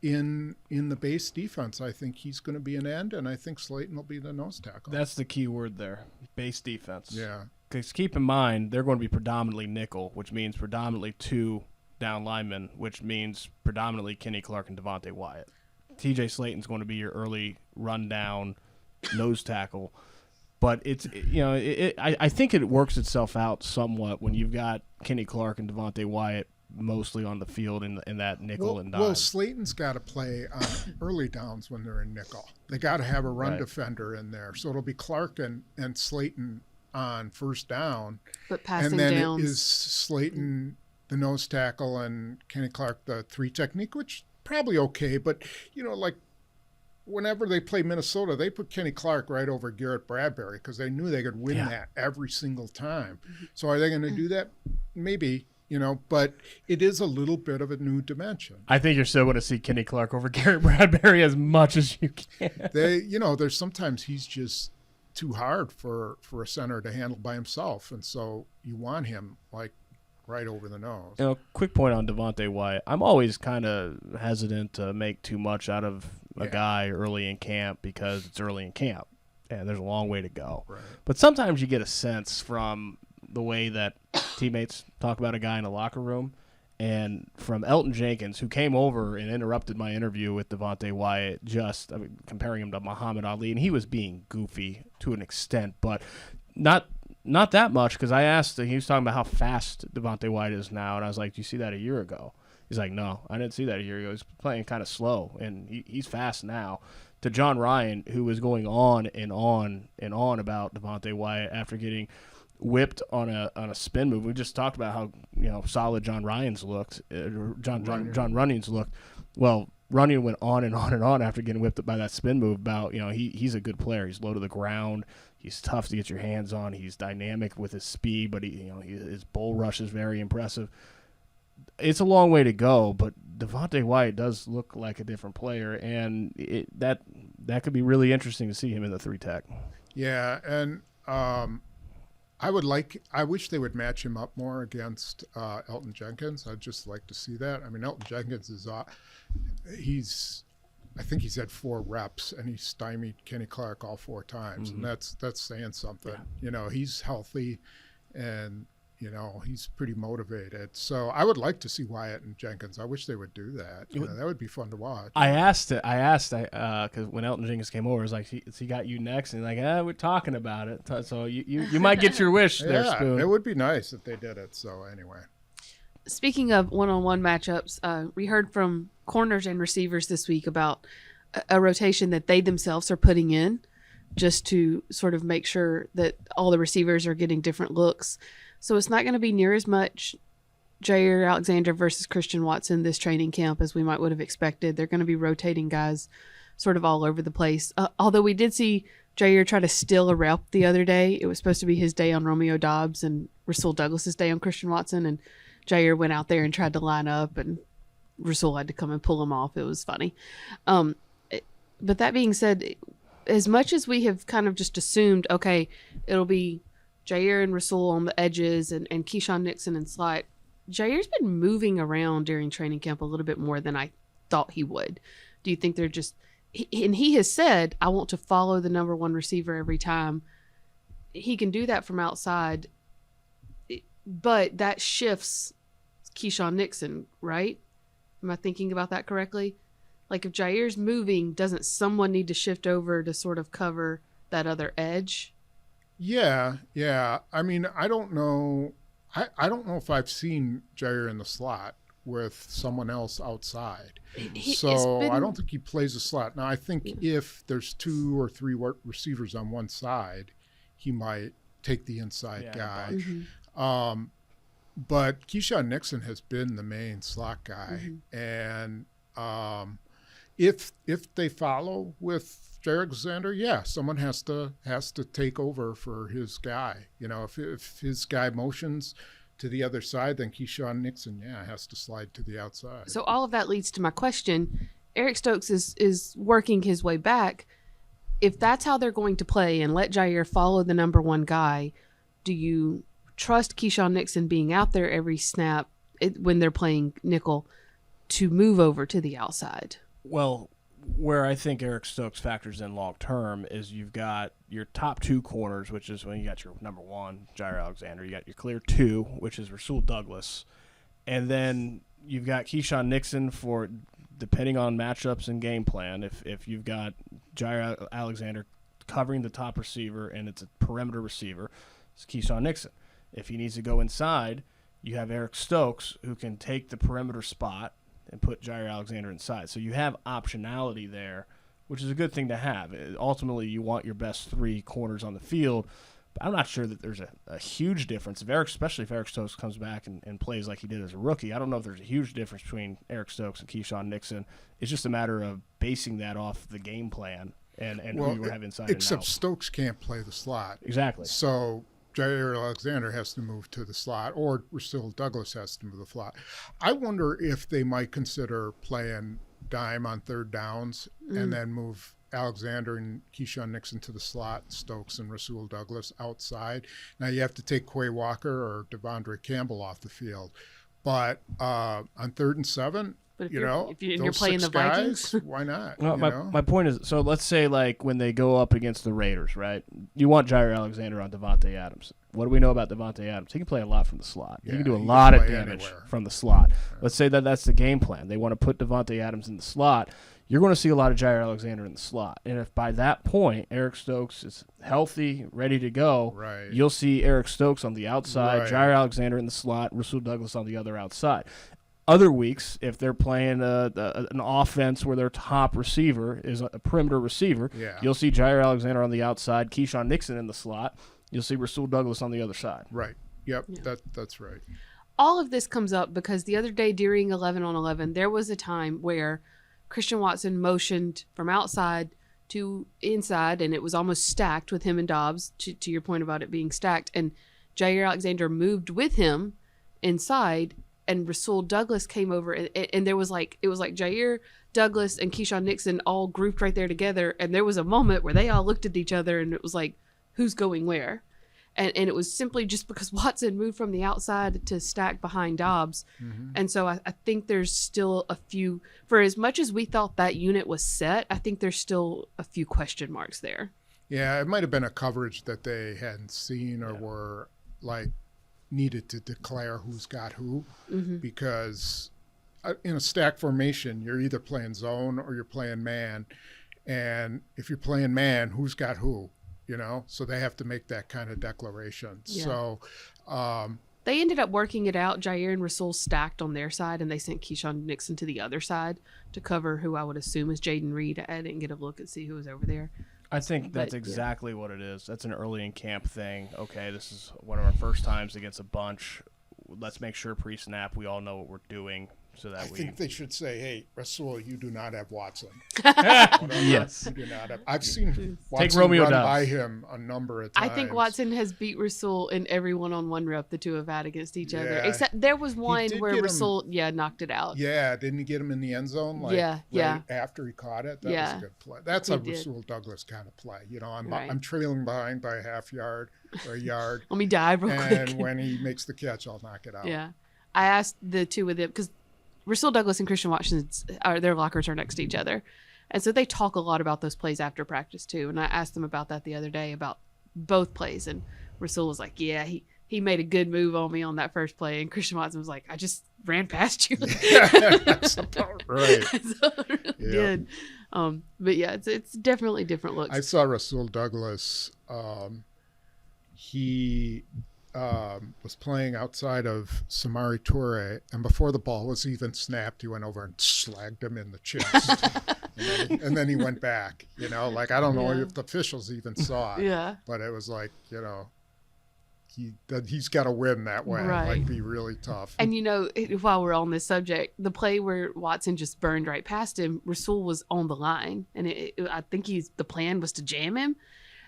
in the base defense, I think he's going to be an end, and I think Slayton will be the nose tackle. That's the key word there, base defense. Yeah. Because keep in mind, they're going to be predominantly nickel, which means predominantly 2 down linemen, which means predominantly Kenny Clark and Devontae Wyatt. T.J. Slayton's going to be your early rundown nose tackle. But it's I think it works itself out somewhat when you've got Kenny Clark and Devontae Wyatt mostly on the field in that nickel and dime. Well, Slayton's got to play on early downs when they're in nickel. They got to have a run defender in there. So it'll be Clark and Slayton on first down. But passing and then downs. It is Slayton the nose tackle and Kenny Clark the 3 technique, which probably okay. But, whenever they play Minnesota, they put Kenny Clark right over Garrett Bradbury because they knew they could win that every single time. So are they going to do that? Maybe. But it is a little bit of a new dimension. I think you're still going to see Kenny Clark over Garrett Bradbury as much as you can. There's sometimes he's just too hard for a center to handle by himself, and so you want him like right over the nose. You know, quick point on Devontae Wyatt. I'm always kind of hesitant to make too much out of a guy early in camp because it's early in camp and there's a long way to go. Right. But sometimes you get a sense from the way that teammates talk about a guy in the locker room, and from Elton Jenkins, who came over and interrupted my interview with Devontae Wyatt, comparing him to Muhammad Ali, and he was being goofy to an extent, but not that much, because I asked him, he was talking about how fast Devontae Wyatt is now, and I was like, do you see that a year ago? He's like, no, I didn't see that a year ago. He's playing kind of slow, and he's fast now. To John Ryan, who was going on and on and on about Devontae Wyatt after getting whipped on a spin move. We just talked about how solid John Runnings looked. John Runnings looked. Well, Runyon went on and on and on after getting whipped by that spin move. About he's a good player. He's low to the ground. He's tough to get your hands on. He's dynamic with his speed, but his bull rush is very impressive. It's a long way to go, but Devontae Wyatt does look like a different player, and that could be really interesting to see him in the 3-tech. Yeah, and I wish they would match him up more against Elton Jenkins. I'd just like to see that. I mean, Elton Jenkins is I think he's had 4 reps, and he stymied Kenny Clark all 4 times, and that's saying something. Yeah. He's healthy, and he's pretty motivated. So I would like to see Wyatt and Jenkins. I wish they would do that. That would be fun to watch. I asked because when Elton Jenkins came over, I was like, he got you next, and like, we're talking about it. So you might get your wish there, Spoon. It would be nice if they did it. So anyway. Speaking of one-on-one matchups, we heard from corners and receivers this week about a rotation that they themselves are putting in just to sort of make sure that all the receivers are getting different looks. So it's not going to be near as much Jair Alexander versus Christian Watson this training camp as we would have expected. They're going to be rotating guys sort of all over the place. Although we did see Jair try to steal a rep the other day. It was supposed to be his day on Romeo Doubs and Rasul Douglas's day on Christian Watson, and Jair went out there and tried to line up, and Rasul had to come and pull him off. It was funny. But that being said, as much as we have kind of just assumed, okay, it'll be Jair and Rasul on the edges and Keyshawn Nixon and slot, Jair's been moving around during training camp a little bit more than I thought he would. Do you think they're just – and he has said, I want to follow the number one receiver every time. He can do that from outside, but that shifts Keyshawn Nixon, right? Am I thinking about that correctly? Like if Jair's moving, doesn't someone need to shift over to sort of cover that other edge? Yeah. I mean, I don't know. I don't know if I've seen Jair in the slot with someone else outside. I don't think he plays a slot. Now, I think if there's 2 or 3 receivers on one side, he might take the inside guy. Mm-hmm. But Keyshawn Nixon has been the main slot guy. Mm-hmm. And if they follow with Jair Alexander, someone has to take over for his guy. If his guy motions to the other side, then Keyshawn Nixon, has to slide to the outside. So all of that leads to my question. Eric Stokes is working his way back. If that's how they're going to play and let Jair follow the number one guy, do you trust Keyshawn Nixon being out there every snap when they're playing nickel to move over to the outside? Well, where I think Eric Stokes factors in long term is you've got your top 2 corners, which is when you got your number 1, Jair Alexander. You got your clear 2, which is Rasul Douglas. And then you've got Keyshawn Nixon for depending on matchups and game plan. If you've got Jair Alexander covering the top receiver and it's a perimeter receiver, it's Keyshawn Nixon. If he needs to go inside, you have Eric Stokes who can take the perimeter spot and put Jair Alexander inside. So you have optionality there, which is a good thing to have. Ultimately, you want your best 3 corners on the field, but I'm not sure that there's a huge difference. Especially if Eric Stokes comes back and plays like he did as a rookie, I don't know if there's a huge difference between Eric Stokes and Keyshawn Nixon. It's just a matter of basing that off the game plan and who you have inside except and out. Stokes can't play the slot. Exactly. So Jair Alexander has to move to the slot, or Rasul Douglas has to move to the slot. I wonder if they might consider playing dime on 3rd downs and then move Alexander and Keyshawn Nixon to the slot, Stokes and Rasul Douglas outside. Now you have to take Quay Walker or Devondre Campbell off the field. But on 3rd and 7, But if you you're, know, if you're, those you're playing the 6 guys, Vikings, why not? Well, you my, know? my point is, so let's say like when they go up against the Raiders, right? You want Jair Alexander on Devontae Adams. What do we know about Devontae Adams? He can play a lot from the slot. He Yeah, can do a he can lot of play damage anywhere. from the slot. Let's say that that's the game plan. They want to put Devontae Adams in the slot. You're going to see a lot of Jair Alexander in the slot. And if by that point Eric Stokes is healthy, ready to go, Right. you'll see Eric Stokes on the outside, Right. Jair Alexander in the slot, Rasul Douglas on the other outside. Other weeks, if they're playing an offense where their top receiver is a perimeter receiver, Yeah. you'll see Jair Alexander on the outside, Keyshawn Nixon in the slot. You'll see Rasul Douglas on the other side. Right. Yep. Yeah. That's right. all of this comes up because the other day during 11 on 11, there was a time where Christian Watson motioned from outside to inside, and it was almost stacked with him and Dobbs, to your point about it being stacked. And Jair Alexander moved with him inside, and Rasul Douglas came over, and there was like, it was like Jair, Douglas, and Keyshawn Nixon all grouped right there together. And there was a moment where they all looked at each other, and it was like, who's going where? And it was simply just because Watson moved from the outside to stack behind Dobbs. Mm-hmm. And so I think there's still a few, for as much as we thought that unit was set, I think there's still a few question marks there. Yeah, it might have been a coverage that they hadn't seen or Yeah. were like needed to declare who's got who, because in a stack formation, you're either playing zone or you're playing man. And if you're playing man, who's got who? You know, so they have to make that kind of declaration. Yeah. So, They ended up working it out. Jair and Rasul stacked on their side, and they sent Keyshawn Nixon to the other side to cover who I would assume is Jaden Reed. I didn't get a look and see who was over there. I think that's But, yeah. exactly what it is. That's an early in camp thing. Okay, this is one of our first times against a bunch. Let's make sure pre-snap we all know what we're doing so that I think they should say, "Hey, Rasul, you do not have Watson." Yes. You do not have. I've seen Watson Romeo run Doubs. by him a number of I times. think Watson has beat Rasul in every one-on-one rep the two have had against each other. Yeah. Except there was one did where get him- Rasul, knocked it out. Yeah, didn't he get him in the end zone? Like, Yeah, yeah. right after he caught it, that Yeah. was a good play. That's He a did. Rasul Douglas kind of play. You know, Right. I'm trailing behind by a half yard or a yard, Let me dive real and quick. when he makes the catch, I'll knock it out. Yeah. I asked the two of them because Rasul Douglas and Christian Watson, their lockers are next to each other. And so they talk a lot about those plays after practice too. And I asked them about that the other day about both plays. And Rasul was like, yeah, he made a good move on me on that first play. And Christian Watson was like, I just ran past you. That's about right. So I really Yeah. did. But yeah, it's definitely different looks. I saw Rasul Douglas. He was playing outside of Samari Toure, and before the ball was even snapped, he went over and slagged him in the chest. and then he went back. You know, like I don't know Yeah. if the officials even saw it, Yeah. but it was like, you know, he's got to win that way. Right. Like be really tough. And while we're on this subject, the play where Watson just burned right past him, Rasul was on the line, and I think the plan was to jam him.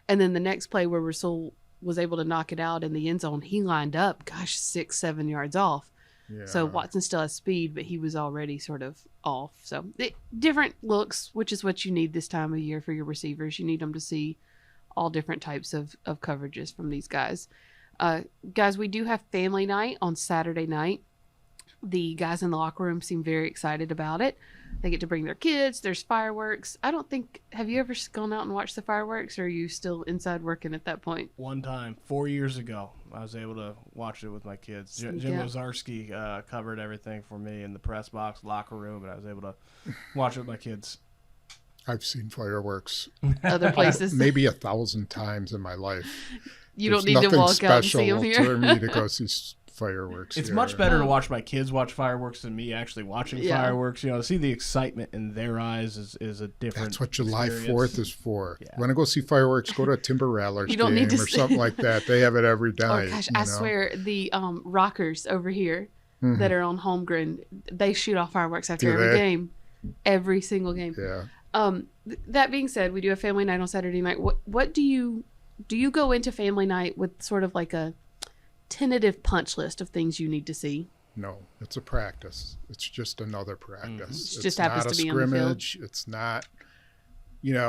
And then the next play where Rasul was able to knock it out in the end zone, he lined up, 6-7 yards off. Yeah. So Watson still has speed, but he was already sort of off. So different looks, which is what you need this time of year for your receivers. You need them to see all different types of coverages from these guys. Guys, we do have family night on Saturday night. The guys in the locker room seem very excited about it. They get to bring their kids. There's fireworks. Have you ever gone out and watched the fireworks, or are you still inside working at that point? One time, 4 years ago, I was able to watch it with my kids. Jim Yeah. Ozarski covered everything for me in the press box, locker room, and I was able to watch it with my kids. I've seen fireworks Other places? maybe 1,000 times in my life. You don't There's need to nothing walk out and see them special here. for me to go see fireworks. It's here. much better to watch my kids watch fireworks than me actually watching Yeah. fireworks. You know, to see the excitement in their eyes is a different. That's what July experience. 4th is for. Yeah. You want to go see fireworks? Go to a Timber Rattlers You don't game need to or something like that. They have it every Oh night. gosh, you I know? swear the Rockers over here Mhm. that are on Holmgren, they shoot off fireworks after Do every they? game, every single game. Yeah. That being said, we do a family night on Saturday night. What do you go into family night with sort of like a tentative punch list of things you need to see? No, it's a practice. It's just another practice. It just happens not to a be on the field. scrimmage. It's not,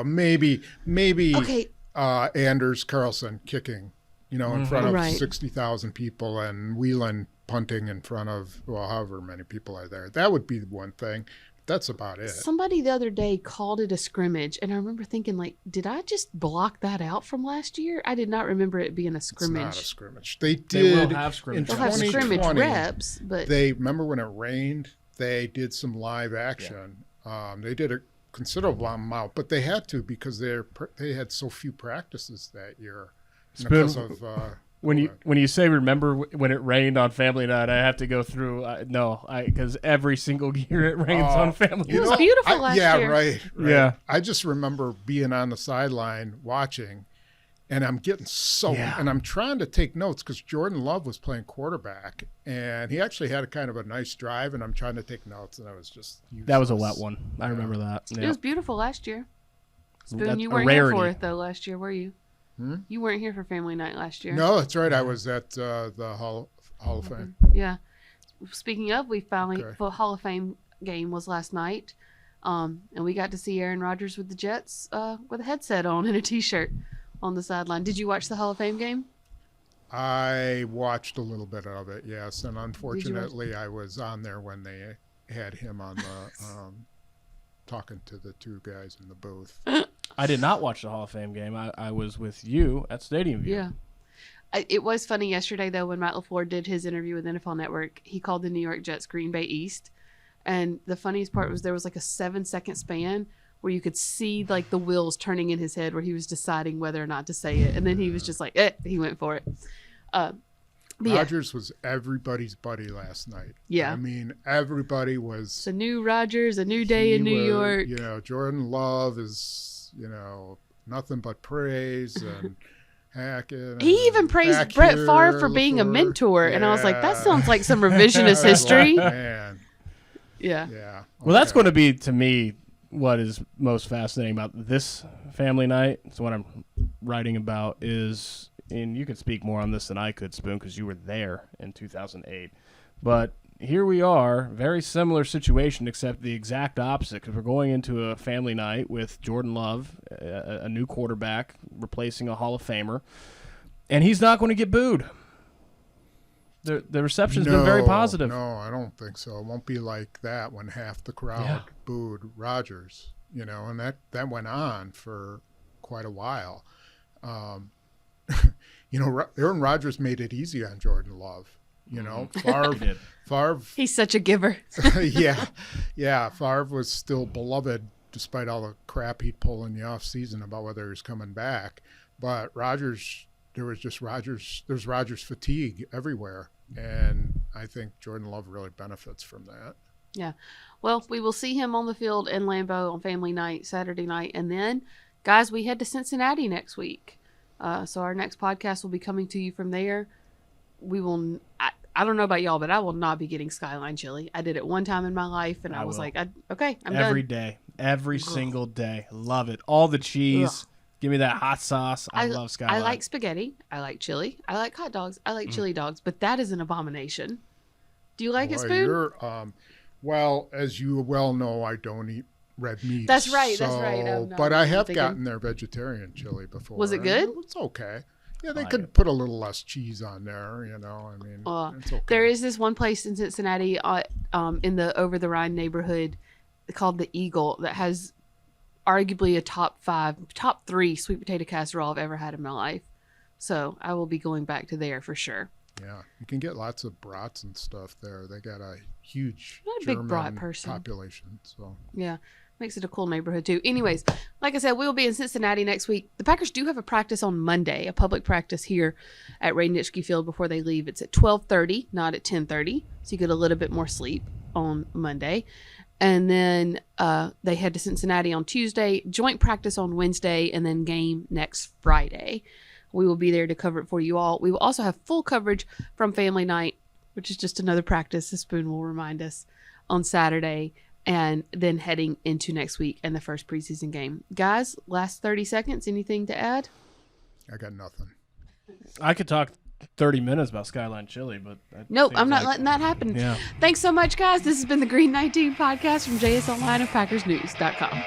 maybe Okay. Anders Carlson kicking, in front of Right. 60,000 people, and Whelan punting in front of, however many people are there. That would be one thing. That's about it. Somebody the other day called it a scrimmage, and I remember thinking, like, did I just block that out from last year? I did not remember it being a scrimmage. It's not a scrimmage. They will did have scrimmage. They'll have scrimmage 2020, reps, but They remember when it rained, they did some live action. They did a considerable amount, but they had to because they had so few practices that year Spoon, because of when you say remember when it rained on family night, I have to go through because every single year it rains on family It was night. beautiful last yeah, year. right. Yeah. I just remember being on the sideline watching, and I'm getting and I'm trying to take notes because Jordan Love was playing quarterback, and he actually had a kind of a nice drive, and I'm trying to take notes, and I was just useless. That was a wet one. I remember that. It Yeah. was beautiful last year. Spoon, That's you a weren't here for rarity. it, though, last year, were you? You weren't here for family night last year. No, that's right. I was at the Hall of Fame. Yeah. Speaking of, we finally Okay. the Hall of Fame game was last night, and we got to see Aaron Rodgers with the Jets with a headset on and a T-shirt on the sideline. Did you watch the Hall of Fame game? I watched a little bit of it, yes, and unfortunately, I was on there when they had him on the talking to the two guys in the booth. I did not watch the Hall of Fame game. I was with you at Stadium View. Yeah. It was funny yesterday, though, when Matt LaFleur did his interview with NFL Network. He called the New York Jets Green Bay East. And the funniest part was there was like a 7-second span where you could see like the wheels turning in his head where he was deciding whether or not to say it. And then he was just like, he went for it. But yeah, Rodgers was everybody's buddy last night. Yeah. I mean, everybody was. it's a new Rodgers, a new day in New York. Jordan Love is, nothing but praise and Hackett. He even praised Brett Favre for being a mentor. And I was like, that sounds like some revisionist history. Man, Yeah. yeah. Well, that's okay. going to be, to me, what is most fascinating about this family night. So what I'm writing about is, and you could speak more on this than I could, Spoon, because you were there in 2008. But here we are, very similar situation, except the exact opposite, because we're going into a family night with Jordan Love, a new quarterback, replacing a Hall of Famer, and he's not going to get booed. The reception's been very positive. No, I don't think so. It won't be like that when half the crowd booed Rodgers, and that went on for quite a while. Aaron Rodgers made it easy on Jordan Love. Favre, He's such a giver. Favre was still beloved despite all the crap he'd pull in the offseason about whether he was coming back. But Rodgers, there's Rodgers fatigue everywhere. And I think Jordan Love really benefits from that. Yeah. Well, we will see him on the field in Lambeau on family night, Saturday night. And then, guys, we head to Cincinnati next week. So our next podcast will be coming to you from there. We will, I don't know about y'all, but I will not be getting Skyline chili. I did it one time in my life, and I was will. like, okay, I'm Every done. day. Every single day. Love it. All the cheese. Ugh. Give me that hot sauce. I love Skyline. I like spaghetti. I like chili. I like hot dogs. I like chili dogs, but that is an abomination. Do you like it, Boy, Spoon? Well, as you well know, I don't eat red meat. That's right. I'm not But I have thinking. gotten their vegetarian chili before. Was it good? It's okay. Yeah, they like could it. put a little less cheese on there, I mean, it's okay. There is this one place in Cincinnati in the Over the Rhine neighborhood called the Eagle that has arguably a top 3 sweet potato casserole I've ever had in my life. So I will be going back to there for sure. Yeah, you can get lots of brats and stuff there. They got a huge Not a big German brat person. population. So Yeah. Makes it a cool neighborhood too. Anyways, like I said, we'll be in Cincinnati next week. The Packers do have a practice on Monday, a public practice here at Ray Nitschke Field before they leave. It's at 12:30, not at 10:30. So you get a little bit more sleep on Monday. And then they head to Cincinnati on Tuesday, joint practice on Wednesday, and then game next Friday. We will be there to cover it for you all. We will also have full coverage from Family Night, which is just another practice, the Spoon will remind us, on Saturday, and then heading into next week and the first preseason game. Guys, last 30 seconds, anything to add? I got nothing. I could talk 30 minutes about Skyline Chili, but that Nope, seems I'm not like- letting that happen. Yeah. Thanks so much, guys. This has been the Green 19 podcast from JS Online of PackersNews.com.